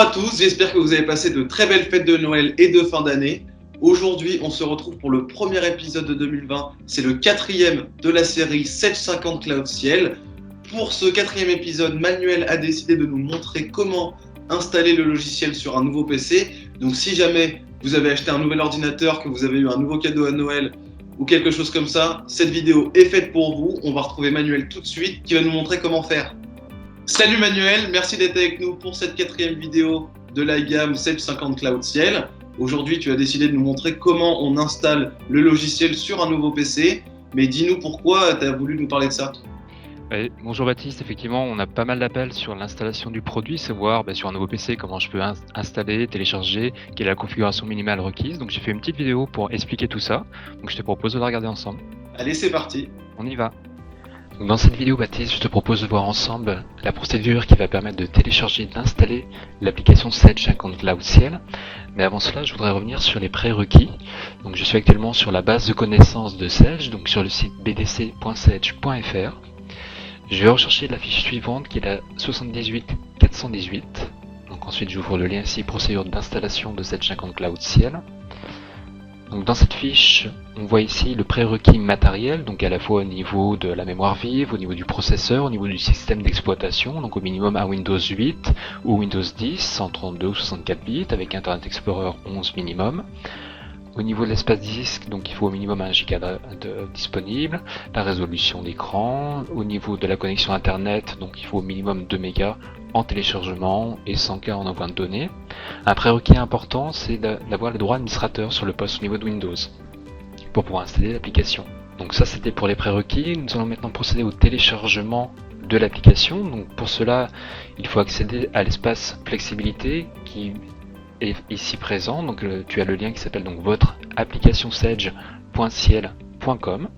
à tous, j'espère que vous avez passé de très belles fêtes de Noël et de fin d'année. Aujourd'hui, on se retrouve pour le premier épisode de 2020. C'est le 4e de la série Sedge 50 Cloud Ciel. Pour ce 4e épisode, Manuel a décidé de nous montrer comment installer le logiciel sur un nouveau PC. Donc si jamais vous avez acheté un nouvel ordinateur, que vous avez eu un nouveau cadeau à Noël ou quelque chose comme ça, cette vidéo est faite pour vous. On va retrouver Manuel tout de suite qui va nous montrer comment faire. Salut Manuel, merci d'être avec nous pour cette 4e vidéo de la gamme Sedge 50 Cloud Ciel. Aujourd'hui, tu as décidé de nous montrer comment on installe le logiciel sur un nouveau PC. Mais dis-nous pourquoi tu as voulu nous parler de ça. Bonjour Baptiste, effectivement on a pas mal d'appels sur l'installation du produit, savoir sur un nouveau PC comment je peux installer, télécharger, quelle est la configuration minimale requise. Donc j'ai fait une petite vidéo pour expliquer tout ça, donc je te propose de la regarder ensemble. Allez, c'est parti. On y va. Donc dans cette vidéo Baptiste, je te propose de voir ensemble la procédure qui va permettre de télécharger et d'installer l'application Sedge 50 Cloud Ciel. Mais avant cela, je voudrais revenir sur les prérequis. Donc je suis actuellement sur la base de connaissances de Sedge, donc sur le site bdc.sedge.fr. Je vais rechercher la fiche suivante qui est la 78418. Donc ensuite j'ouvre le lien ici, procédure d'installation de Sedge 50 Cloud Ciel. Donc dans cette fiche, on voit ici le prérequis matériel, donc à la fois au niveau de la mémoire vive, au niveau du processeur, au niveau du système d'exploitation, donc au minimum un Windows 8 ou Windows 10, 132 ou 64 bits avec Internet Explorer 11 minimum. Au niveau de l'espace disque, donc il faut au minimum 1 Go disponible, la résolution d'écran, au niveau de la connexion internet, donc il faut au minimum 2 mégas en téléchargement et 100K en envoi de données. Un prérequis important, c'est d'avoir le droit administrateur sur le poste au niveau de Windows pour pouvoir installer l'application. Donc ça c'était pour les prérequis. Nous allons maintenant procéder au téléchargement de l'application. Donc pour cela, il faut accéder à l'espace flexibilité qui est ici présent. Donc tu as le lien qui s'appelle donc votre application sedge.ciel.com.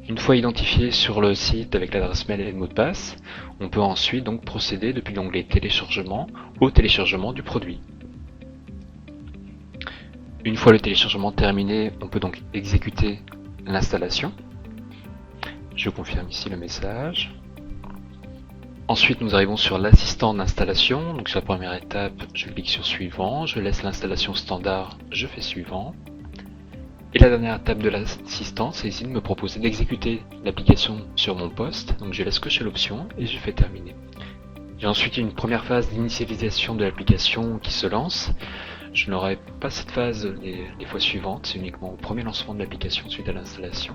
Une fois identifié sur le site avec l'adresse mail et le mot de passe, on peut ensuite donc procéder depuis l'onglet téléchargement au téléchargement du produit. Une fois le téléchargement terminé, on peut donc exécuter l'installation. Je confirme ici le message. Ensuite, nous arrivons sur l'assistant d'installation. Donc sur la première étape, je clique sur suivant, je laisse l'installation standard, je fais suivant. Et la dernière étape de l'assistant, c'est ici de me proposer d'exécuter l'application sur mon poste. Donc je laisse cocher l'option et je fais terminer. J'ai ensuite une première phase d'initialisation de l'application qui se lance. Je n'aurai pas cette phase les fois suivantes, c'est uniquement au premier lancement de l'application suite à l'installation.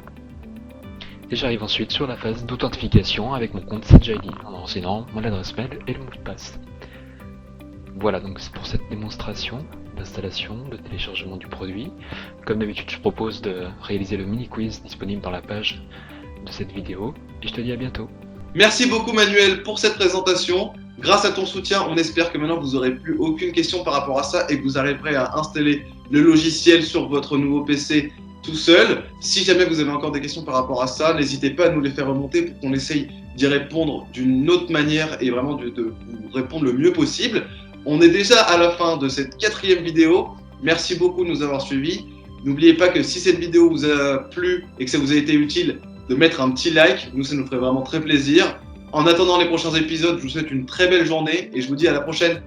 Et j'arrive ensuite sur la phase d'authentification avec mon compte Sedge ID en renseignant mon adresse mail et le mot de passe. Voilà, donc c'est pour cette démonstration d'installation, de téléchargement du produit. Comme d'habitude, je propose de réaliser le mini-quiz disponible dans la page de cette vidéo. Et je te dis à bientôt. Merci beaucoup Manuel pour cette présentation. Grâce à ton soutien, on espère que maintenant vous n'aurez plus aucune question par rapport à ça et que vous arriverez à installer le logiciel sur votre nouveau PC tout seul. Si jamais vous avez encore des questions par rapport à ça, n'hésitez pas à nous les faire remonter pour qu'on essaye d'y répondre d'une autre manière et vraiment de vous répondre le mieux possible. On est déjà à la fin de cette 4e vidéo. Merci beaucoup de nous avoir suivis. N'oubliez pas que si cette vidéo vous a plu et que ça vous a été utile, de mettre un petit like. Nous, ça nous ferait vraiment très plaisir. En attendant les prochains épisodes, je vous souhaite une très belle journée et je vous dis à la prochaine.